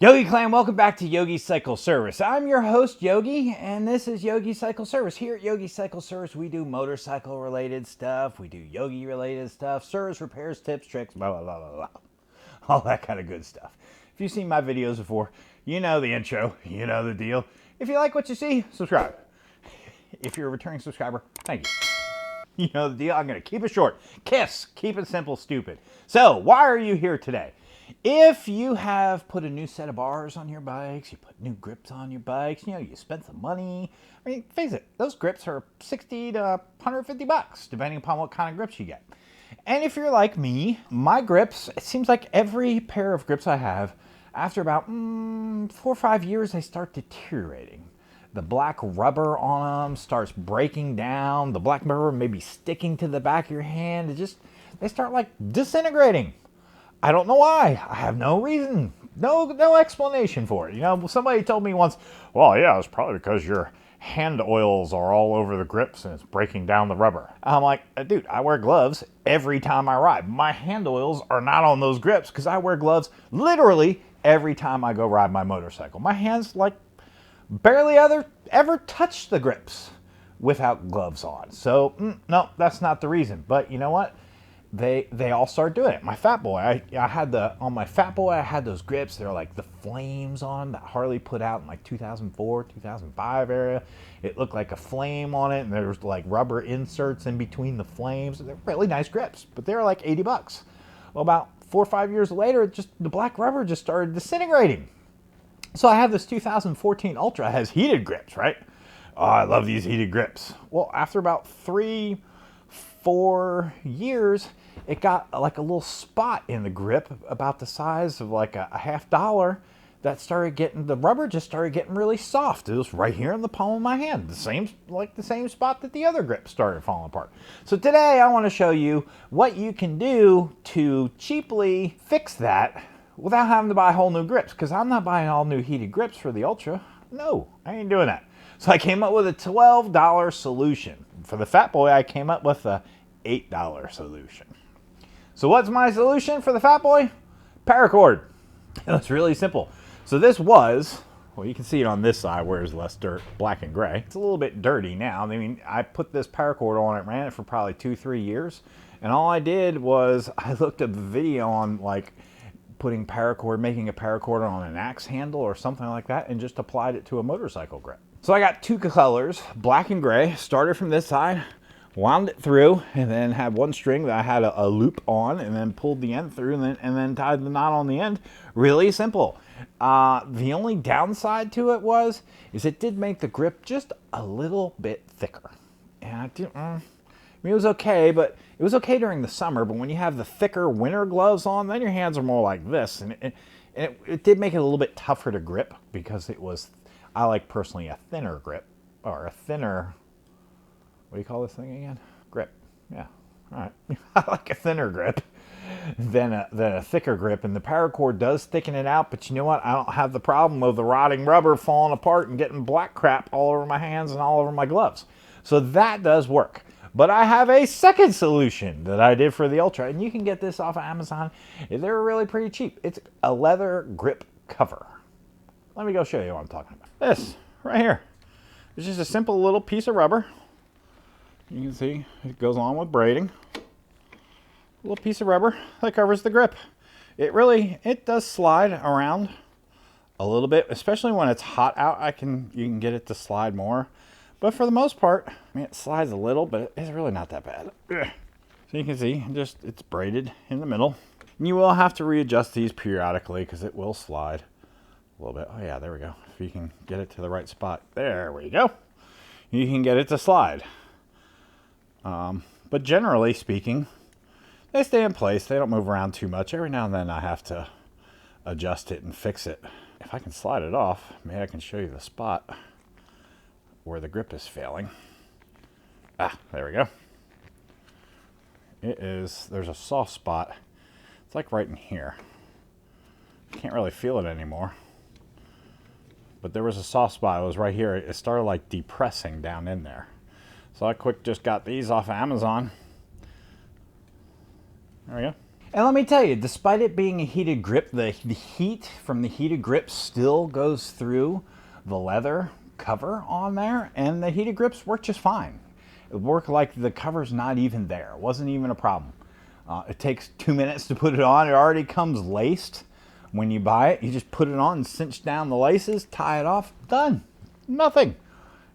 Yogi Clan, welcome back to Yogi Cycle Service. I'm your host, Yogi, and this is Yogi Cycle Service. Here at Yogi Cycle Service, we do motorcycle related stuff, we do yogi related stuff, service, repairs, tips, tricks, blah, blah, blah, blah, blah. All that kind of good stuff. If you've seen my videos before, you know the intro, you know the deal. If you like what you see, subscribe. If you're a returning subscriber, thank you. You know the deal. I'm going to keep it short. KISS. Keep it simple, stupid. So, why are you here today? If you have put a new set of bars on your bikes, you put new grips on your bikes, you know, you spent some money. I mean, face it, those grips are 60 to 150 bucks, depending upon what kind of grips you get. And if you're like me, my grips, it seems like every pair of grips I have, after about 4 or 5 years, they start deteriorating. The black rubber on them starts breaking down. The black rubber may be sticking to the back of your hand. They start like disintegrating. I don't know why. I have no reason, no explanation for it. You know, somebody told me once, well, yeah, it's probably because your hand oils are all over the grips and it's breaking down the rubber. I'm like, dude, I wear gloves every time I ride. My hand oils are not on those grips because I wear gloves literally every time I go ride my motorcycle. My hands like barely ever touch the grips without gloves on. So, no, that's not the reason. But you know what? They all start doing it. My Fat Boy, on my Fat Boy, I had those grips. They're like the flames on that Harley put out in like 2004, 2005 area. It looked like a flame on it, and there was like rubber inserts in between the flames. They're really nice grips, but they were like 80 bucks. Well, about 4 or 5 years later, the black rubber just started disintegrating. So I have this 2014 Ultra. It has heated grips, right? Oh, I love these heated grips. Well, after about 3-4 years, it got like a little spot in the grip about the size of like a $50 that the rubber just started getting really soft. It was right here in the palm of my hand, the same spot that the other grip started falling apart. So today I want to show you what you can do to cheaply fix that without having to buy whole new grips, because I'm not buying all new heated grips for the Ultra. No, I ain't doing that. So I came up with a $12 solution. For the Fat Boy, I came up with a $8 solution. So what's my solution for the Fat Boy? Paracord. It's really simple. So this was, well, you can see it on this side where there's less dirt, black and gray. It's a little bit dirty now. I mean, I put this paracord on it, ran it for probably 2-3 years. And all I did was I looked at the video on like making a paracord on an axe handle or something like that, and just applied it to a motorcycle grip. So I got 2 colors, black and gray, started from this side, wound it through, and then had one string that I had a loop on, and then pulled the end through, and then tied the knot on the end. Really simple. The only downside to it is it did make the grip just a little bit thicker. And it was okay, but it was okay during the summer, but when you have the thicker winter gloves on, then your hands are more like this. And it did make it a little bit tougher to grip, because I like personally a thinner grip, or a thinner, what do you call this thing again? Grip. Yeah, all right. I like a thinner grip than a thicker grip, and the paracord does thicken it out, but you know what? I don't have the problem of the rotting rubber falling apart and getting black crap all over my hands and all over my gloves. So that does work. But I have a second solution that I did for the Ultra, and you can get this off of Amazon. They're really pretty cheap. It's a leather grip cover. Let me go show you what I'm talking about. This, right here. It's just a simple little piece of rubber. You can see it goes on with braiding. A little piece of rubber that covers the grip. It does slide around a little bit, especially when it's hot out. You can get it to slide more. But for the most part, I mean, it slides a little, but it's really not that bad. So you can see, it's braided in the middle. And you will have to readjust these periodically because it will slide a little bit. Oh yeah, there we go. If you can get it to the right spot. There we go. You can get it to slide. But generally speaking, they stay in place. They don't move around too much. Every now and then I have to adjust it and fix it. If I can slide it off, maybe I can show you the spot where the grip is failing. There we go. There's a soft spot. It's like right in here. Can't really feel it anymore. But there was a soft spot. It was right here. It started like depressing down in there. So I just got these off of Amazon. There we go. And let me tell you, despite it being a heated grip, the heat from the heated grip still goes through the leather cover on there, and the heated grips work just fine. It worked like the cover's not even there. It wasn't even a problem. It takes 2 minutes to put it on. It already comes laced when you buy it. You just put it on and cinch down the laces, tie it off, done. Nothing.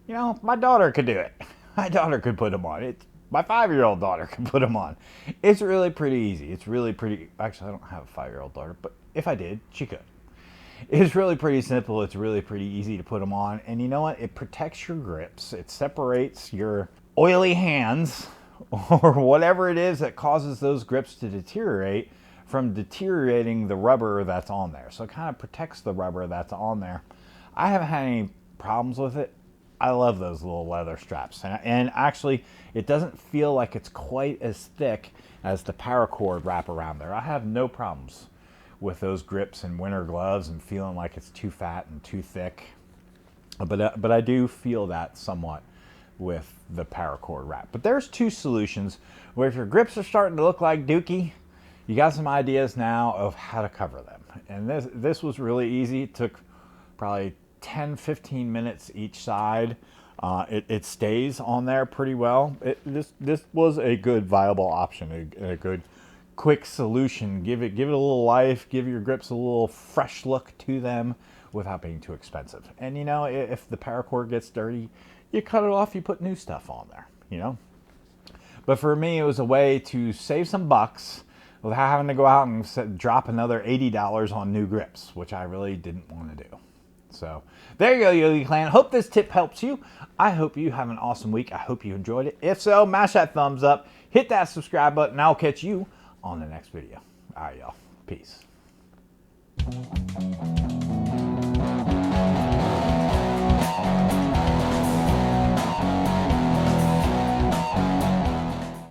You know, my daughter could do it. My daughter could put them on. My 5-year-old daughter could put them on. It's really pretty easy. It's really pretty. Actually, I don't have a 5-year-old daughter, but if I did, she could. It's really pretty simple. It's really pretty easy to put them on. And you know what? It protects your grips. It separates your oily hands or whatever it is that causes those grips to deteriorate from deteriorating the rubber that's on there. So it kind of protects the rubber that's on there. I haven't had any problems with it. I love those little leather straps. And actually, it doesn't feel like it's quite as thick as the paracord wrap around there. I have no problems with those grips and winter gloves and feeling like it's too fat and too thick. But I do feel that somewhat with the paracord wrap. But there's two solutions where if your grips are starting to look like dookie, you got some ideas now of how to cover them. And this was really easy. It took probably 10-15 minutes each side. It stays on there pretty well. This was a good viable option, a good quick solution. Give it a little life, give your grips a little fresh look to them without being too expensive. And you know, if the paracord gets dirty, you cut it off, you put new stuff on there, you know. But for me, it was a way to save some bucks without having to go out and drop another $80 on new grips, which I really didn't want to do. So there you go, Yogi Clan. Hope this tip helps you. I hope you have an awesome week. I hope you enjoyed it. If so, mash that thumbs up, hit that subscribe button, and I'll catch you on the next video. All right, y'all. Peace.